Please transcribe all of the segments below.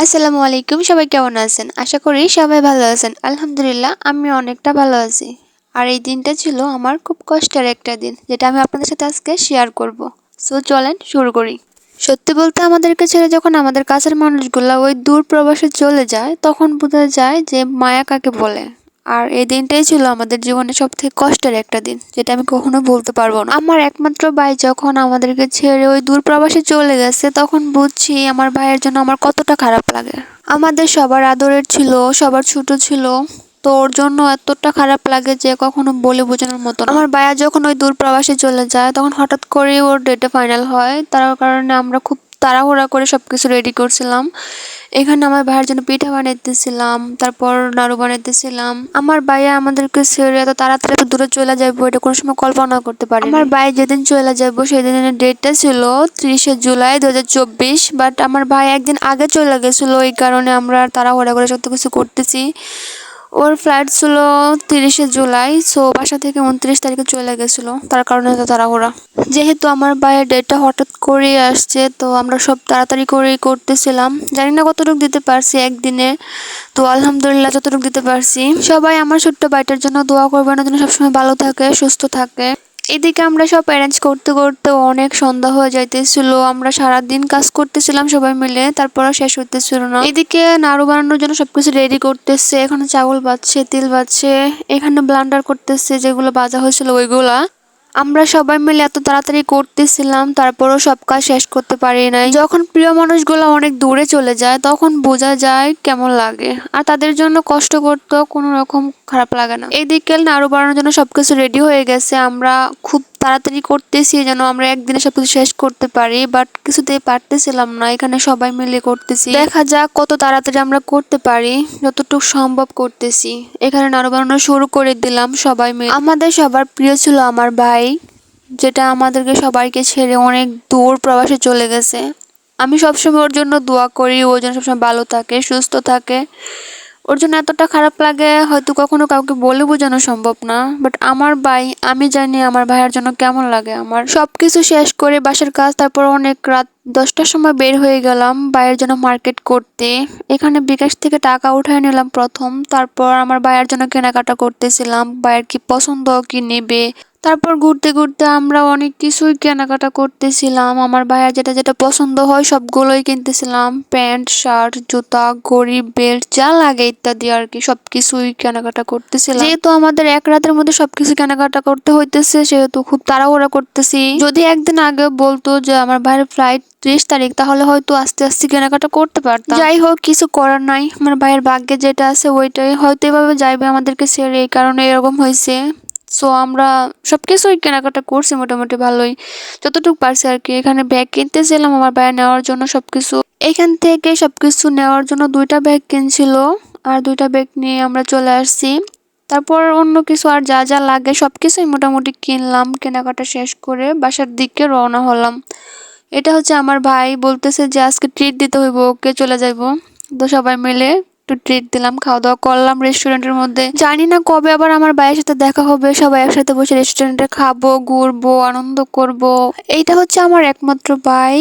আসসালামু আলাইকুম, সবাই কেমন আছেন? আশা করি সবাই ভালো আছেন। আলহামদুলিল্লাহ আমি অনেকটা ভালো আছি। আর এই দিনটা ছিল আমার খুব কষ্টের একটা দিন, যেটা আমি আপনাদের সাথে আজকে শেয়ার করব। সো চলেন শুরু করি। সত্যি বলতে আমাদেরকে ছেড়ে যখন আমাদের কাছের মানুষগুলা ওই দূর প্রবাসে চলে যায়, তখন বোঝা যায় যে মায়া কাকে বলে। আর এই দিনটাই ছিল আমাদের জীবনে সবথেকে কষ্টের একটা দিন, যেটা আমি কখনো ভুলতে পারবো না। আমার একমাত্র ভাই যখন আমাদেরকে ছেড়ে ওই দূর প্রবাসে চলে গেছে, তখন বুঝছি আমার ভাইয়ের জন্য আমার কতটা খারাপ লাগে। আমাদের সবার আদরের ছিল, সবার ছোট ছিল। তো ওর জন্য এতটা খারাপ লাগে যে কখনো বলে বোঝানোর মতো না। আমার ভাইয়া যখন ওই দূর প্রবাসে চলে যায়, তখন হঠাৎ করে ওর ডেটে ফাইনাল হয়। তার কারণে আমরা খুব তাড়াহুড়া করে সবকিছু রেডি করছিলাম। এখানে আমার ভাইয়ের জন্য পিঠা বানাইতেছিলাম, তারপর নাড়ু বানাইতেছিলাম। আমার ভাইয়া আমাদেরকে ছেড়ে এত তাড়াতাড়ি এত দূরে চলে যাবো, এটা কোনো সময় কল্পনা করতে পারি। আমার ভাই যেদিন চলে যাবো সেদিনের ডেটটা ছিল 30শে জুলাই 2024। বাট আমার ভাই একদিন আগে চলে গেছিল, এই কারণে আমরা তাড়াহুড়া করে সব কিছু করতেছি। ওর ফ্লাইট ছিল 30শে জুলাই, সো বাসা থেকে 29 তারিখে চলে গেছিল, তার কারণে তো তাড়াহুড়া। যেহেতু আমার ভাইয়ের ডেটটা হঠাৎ করে আসছে, তো আমরা সব তাড়াতাড়ি করেই করতেছিলাম। জানি না কতটুকু দিতে পারছি একদিনে, তো আলহামদুলিল্লাহ যতটুকু দিতে পারছি। সবাই আমার ছোট্ট ভাইটার জন্য দোয়া করবেন, ওর জন্য সবসময় ভালো থাকে, সুস্থ থাকে। এদিকে আমরা সব অ্যারেঞ্জ করতে করতে অনেক সন্ধ্যা হয়ে যাইতেছিল। আমরা সারাদিন কাজ করতেছিলাম সবাই মিলে, তারপরও শেষ হইতেছিল না। এদিকে নাড়ু বানানোর জন্য সবকিছু রেডি করতেছে, এখানে চাউল বাজছে, তিল বাজছে, এখানে ব্লান্ডার করতেছে যেগুলো ভাজা হয়েছিল ওইগুলা। আমরা সবাই মিলে এত তাড়াতাড়ি করতেছিলাম, তারপরও সব কাজ শেষ করতে পারি নাই। যখন প্রিয় মানুষগুলো অনেক দূরে চলে যায়, তখন বোঝা যায় কেমন লাগে। আর তাদের জন্য কষ্ট করতেও কোনো রকম খারাপ লাগে না। এইদিকে নাড়ু বানানোর জন্য সবকিছু রেডি হয়ে গেছে। আমরা খুব তাড়াতাড়ি করতেছি যেন আমরা একদিনে সবকিছু শেষ করতে পারি, বাট কিছুতেই পারতেছিলাম না। এখানে সবাই মিলে করতেছি, দেখা যাক কত তাড়াতাড়ি আমরা করতে পারি, যতটুকু সম্ভব করতেছি। এখানে নাড়ু বানানো শুরু করে দিলাম সবাই মিলে। আমাদের সবার প্রিয় ছিল আমার ভাই, যেটা আমাদেরকে সবাইকে ছেড়ে অনেক দূর প্রবাসে চলে গেছে। আমি সবসময় ওর জন্য দোয়া করি, ও যেন সবসময় ভালো থাকে, সুস্থ থাকে। ওর জন্য এতটা খারাপ লাগে হয়তো কখনো কাউকে বলে বোঝানো সম্ভব না। বাট আমার ভাই, আমি জানি আমার ভাইয়ের জন্য কেমন লাগে। আমার সবকিছু শেষ করে বাসার কাজ, তারপর অনেক রাত 10টার সময় বের হয়ে গেলাম ভাইয়ের জন্য মার্কেট করতে। এখানে বিকাশ থেকে টাকা উঠায় নিলাম প্রথম, তারপর আমার ভাইয়ের জন্য কেনাকাটা করতেছিলাম, ভাইয়ের কি পছন্দ, কি নেবে। তারপর ঘুরতে ঘুরতে আমরা অনেক কিছুই কেনাকাটা করতেছিলাম। আমার ভাইয়ার যেটা যেটা পছন্দ হয় সবগুলোই কিনতেছিলাম, প্যান্ট, শার্ট, জুতা, ঘড়ি, বেল্ট, যা লাগে ইত্যাদি আর কি, সবকিছুই কেনাকাটা করতেছিলাম। যেহেতু আমাদের এক রাতের মধ্যে সবকিছু কেনাকাটা করতে হইতেছে, সেহেতু খুব তাড়াহুড়া করতেছি। যদি একদিন আগে বলতো যে আমার ভাইয়ের ফ্লাইট 30 তারিখ, তাহলে হয়তো আস্তে আস্তে কেনাকাটা করতে পারতাম। যাই হোক, কিছু করার নাই, আমার ভাইয়ের ভাগ্যে যেটা আছে ওইটাই হয়তো এভাবে যাইবে আমাদেরকে ছেড়ে, এই কারণে এরকম হয়েছে। সো আমরা সবকিছুই কেনাকাটা করছি মোটামুটি ভালোই, যতটুকু পারছি আর কি। এখানে ব্যাগ কিনতেছিলাম আমার ভাইয়া নেওয়ার জন্য সবকিছু। এখান থেকে সবকিছু নেওয়ার জন্য 2টা ব্যাগ কিনছিল, আর 2টা ব্যাগ নিয়ে আমরা চলে আসছি। তারপর অন্য কিছু আর যা যা লাগে সবকিছুই মোটামুটি কিনলাম। কেনাকাটা শেষ করে বাসার দিকে রওনা হলাম। এটা হচ্ছে আমার ভাই, বলতেছে যে আজকে ট্রিট দিতে হইব ওকে, চলে যাইবো। তো সবাই মিলে একটু ট্রিট দিলাম, খাওয়া দাওয়া করলাম রেস্টুরেন্টের মধ্যে। জানি না কবে আবার আমার ভাইয়ের সাথে দেখা হবে, সবাই একসাথে বসে রেস্টুরেন্টে খাবো, ঘুরবো, আনন্দ করব। এইটা হচ্ছে আমার একমাত্র ভাই,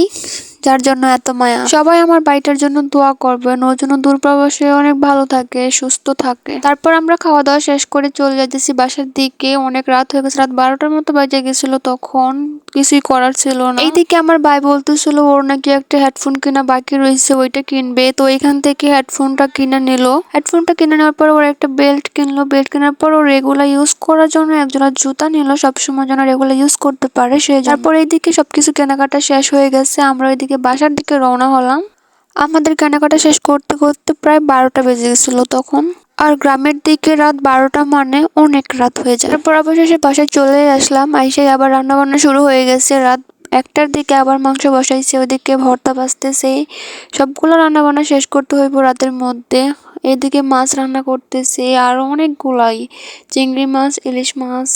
যার জন্য এত মায়া। সবাই আমার ভাইটার জন্য দোয়া করবেন, ওর জন্য দূরপ্রবাসে অনেক ভালো থাকে, সুস্থ থাকে। তারপর আমরা খাওয়া দাওয়া শেষ করে চলে যাইতেছি বাসার দিকে। অনেক রাত হয়ে গেছে, রাত 12টার মতো বাজে গেছিল, তখন কিছুই করার ছিল না। এইদিকে আমার ভাই বলতেছিল ওর নাকি একটা হেডফোন কেনা বাকি রয়েছে, ওইটা কিনবে। তো এখান থেকে হেডফোনটা কিনে নিল। হেডফোনটা কিনে নেওয়ার পর ওর একটা বেল্ট কিনলো, বেল্ট কেনার পর ও রেগুলার ইউজ করার জন্য একজোড়া জুতা নিল, সবসময় যেন রেগুলার ইউজ করতে পারে সে। তারপর এইদিকে সবকিছু কেনাকাটা শেষ হয়ে গেছে, আমরা ওইদিকে বাসার দিকে রওনা হলাম। আমাদের কেনাকাটা শেষ করতে করতে প্রায় 12টা বেজে গেছিল তখন। আর গ্রামের দিকে রাত 12টা মানে অনেক রাত হয়ে যায়। তারপর অবশেষে বাসায় চলে আসলাম, আইসাই আবার রান্না বান্না শুরু হয়ে গেছে। রাত 1টার দিকে আবার মাংস বসাইছে, ওদিকে ভর্তা বাজতেছে। সবগুলো রান্না বান্না শেষ করতে হইব রাতের মধ্যে। এদিকে মাছ রান্না করতেছে আর অনেকগুলাই, চিংড়ি মাছ, ইলিশ মাছ,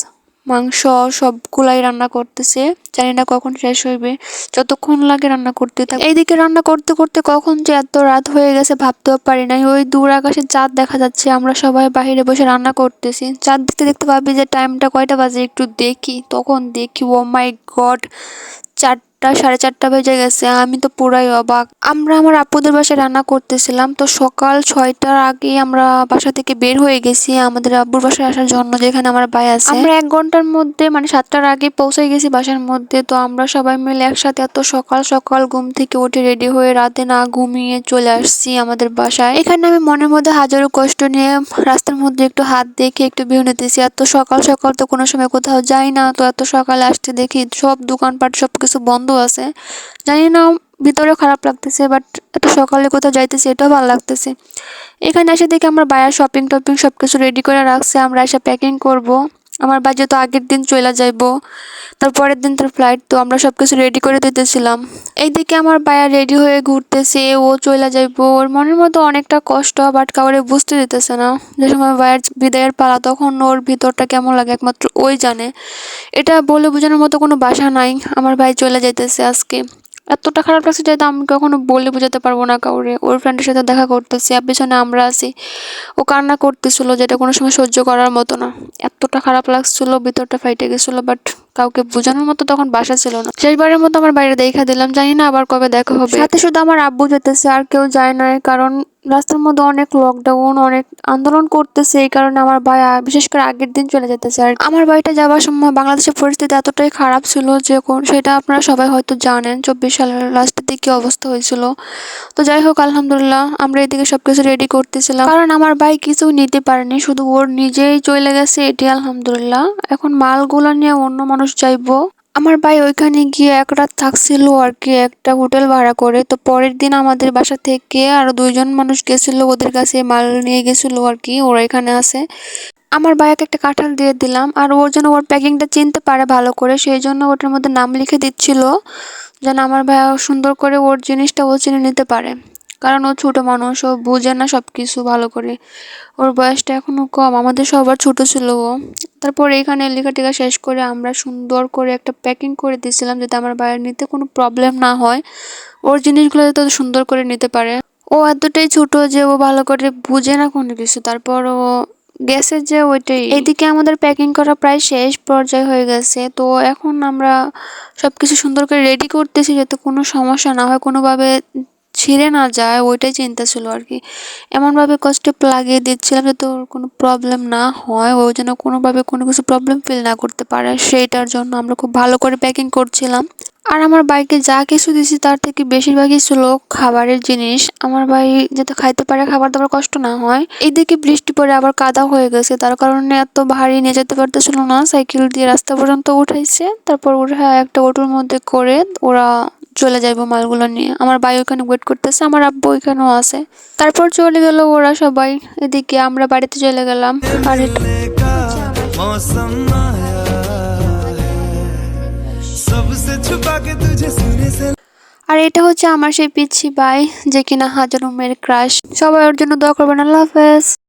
মাংস, সবগুলাই রান্না করতেছে। জানি না কখন শেষ হইবে, যতক্ষণ লাগে রান্না করতে থাকে। এইদিকে রান্না করতে করতে কখন যে এত রাত হয়ে গেছে ভাবতেও পারি নাই। ওই দূর আকাশে চাঁদ দেখা যাচ্ছে, আমরা সবাই বাইরে বসে রান্না করতেছি। চাঁদ দেখতে দেখতে ভাবি যে টাইমটা কয়টা বাজে একটু দেখি, তখন দেখি ও মাই গড, 4টা প্রায় 4:30 বেজে গেছে। আমি তো পুরাই অবাক। আমরা আমার আপুদের বাসায় রান্না করতেছিলাম, তো সকাল 6টার আগে আমরা বাসা থেকে বের হয়ে গেছি আমাদের আব্বুর বাসায় আসার জন্য, যেখানে আমার ভাই আছে। আমরা 1 ঘন্টার মধ্যে মানে 7টার আগে পৌঁছে গেছি বাসার মধ্যে। তো আমরা সবাই মিলে একসাথে এত সকাল সকাল ঘুম থেকে উঠে রেডি হয়ে রাতে না ঘুমিয়ে চলে আসছি আমাদের বাসায়। এখানে আমি মনের মধ্যে হাজারো কষ্ট নিয়ে রাস্তার মধ্যে একটু হাত দেখে একটু ভিউ নিতেছি। এত সকাল সকাল তো কোনো সময় কোথাও যাই না, তো এত সকালে আসতে দেখি সব দোকানপাট সবকিছু বন্ধ আছে। জানি না, ভিতরে খারাপ লাগতেছে, বাট এত সকালে কোথাও যাইতেছি এটাও ভালো লাগতেছে। এখানে এসে দেখি আমার বাইরে শপিং টপিং সবকিছু রেডি করে রাখছে, আমরা এসে প্যাকিং করব। আমার ভাই যেহেতু আগের দিন চলে যাইবো, তারপরের দিন তার ফ্লাইট, তো আমরা সবকিছু রেডি করে দিতেছিলাম। এইদিকে আমার ভাইয়া রেডি হয়ে ঘুরতেছে, ও চলে যাইবো। ওর মনের মধ্যে অনেকটা কষ্ট, বাট কাউরে বুঝতে দিতেছে না। যে সময় ভাইয়ের বিদায়ের পালা, তখন ওর ভিতরটা কেমন লাগে একমাত্র ওই জানে। এটা বলে বোঝানোর মতো কোনো ভাষা নাই। আমার ভাই চলে যাইতেছে আজকে, এতটা খারাপ লাগছে যেটা আমি কখনো বলে বোঝাতে পারবো না কাউরে। ওর ফ্রেন্ডের সাথে দেখা করতেছি আর পিছনে আমরা আছি। ও কান্না করতেছিল, যেটা কোনো সময় সহ্য করার মতো না। এতটা খারাপ লাগছিল, ভিতরটা ফাইটে গেছিল, বাট কাউকে বোঝানোর মতো তখন ভাষা ছিল না। শেষবারের মতো আমার বাইরে দেখা দিলাম, জানি না আবার কবে দেখা হবে। সাথে শুধু আমার আব্বু যেতেছে, আর কেউ যায় না, কারণ রাস্তার মধ্যে অনেক লকডাউন, অনেক আন্দোলন করতেছে। এই কারণে আমার ভাই বিশেষ করে আগের দিন চলে যেতেছে। আর আমার বাড়িতে যাওয়ার সময় বাংলাদেশের পরিস্থিতি এতটাই খারাপ ছিল যে সেটা আপনারা সবাই হয়তো জানেন 24 সালের লাস্টের দিকে কি অবস্থা হয়েছিল। তো যাই হোক, আলহামদুলিল্লাহ আমরা এদিকে সবকিছু রেডি করতেছিলাম, কারণ আমার ভাই কিছু নিতে পারেনি, শুধু ওর নিজেই চলে গেছে, এটি আলহামদুলিল্লাহ। এখন মালগুলা নিয়ে অন্য মানুষ যাইবো। আমার ভাই ওইখানে গিয়ে 1 রাত থাকছিল আর কি, একটা হোটেল ভাড়া করে। তো পরের দিন আমাদের বাসা থেকে আরো 2জন মানুষ গেছিল, ওদের কাছে মাল নিয়ে গেছিল আর কি, ওরা এখানে আছে। আমার ভাইয়াকে একটা কাঁঠাল দিয়ে দিলাম, আর ওর জন্য ওর প্যাকিংটা চিনতে পারে ভালো করে, সেই জন্য ওটার মধ্যে নাম লিখে দিচ্ছিল, যেন আমার ভাইয়া সুন্দর করে ওর জিনিসটা ও চিনে নিতে পারে। কারণ ও ছোট মানুষ, ও বুঝে না সবকিছু ভালো করে। ওর বয়সটা এখনো কম, আমাদের সবার ছোট ছিল ও। তারপর এখানে লেখাটেখা শেষ করে আমরা সুন্দর করে একটা প্যাকিং করে দিয়েছিলাম, যাতে আমার ভাইয়ের নিতে কোনো প্রবলেম না হয়, ওর জিনিসগুলো যাতে ও সুন্দর করে নিতে পারে। ও এতটাই ছোট যে ও ভালো করে বুঝে না কোনো কিছু, তারপর ও গেছে যে ওইটাই। এইদিকে আমাদের প্যাকিং করা প্রায় শেষ পর্যায়ে হয়ে গেছে। তো এখন আমরা সবকিছু সুন্দর করে রেডি করতেছি, যাতে কোনো সমস্যা না হয়, কোনোভাবে ছিঁড়ে না যায়, ওইটাই চিন্তা ছিল আর কি। এমনভাবে কস্টেপ লাগিয়ে দিচ্ছিলাম যাতে ওর কোনো প্রবলেম না হয়, ও যেন কোনোভাবে কোনো কিছু প্রবলেম ফিল না করতে পারে, সেইটার জন্য আমরা খুব ভালো করে প্যাকিং করছিলাম। আর আমার ভাইকে যা কিছু দিছি তার থেকে বেশিরভাগই ছিল খাবারের জিনিস। আমার ভাই যাতে খাইতে পারে, খাবার দাবার কষ্ট না হয়। এইদিকে বৃষ্টি পড়ে আবার কাদা হয়ে গেছে, তার কারণে এত ভারী নিয়ে যেতে পারতেছিল না, সাইকেল দিয়ে রাস্তা পর্যন্ত উঠাইছে। তারপর উঠে একটা অটোর মধ্যে করে ওরা চলে যাইবো মালগুলো নিয়ে। আমার ভাই ওইখানে ওয়েট করতেছে, আমার আব্বু ওইখানেও আছে। তারপর চলে গেল ওরা সবাই, এদিকে আমরা বাড়িতে চলে গেলাম। আর আর এটা হচ্ছে আমার সেই পিচ্ছি ভাই, যে কিনা হাজার মেয়ের ক্রাশ। সবাই ওর জন্য দোয়া করবেন। আল্লাহ হাফেজ।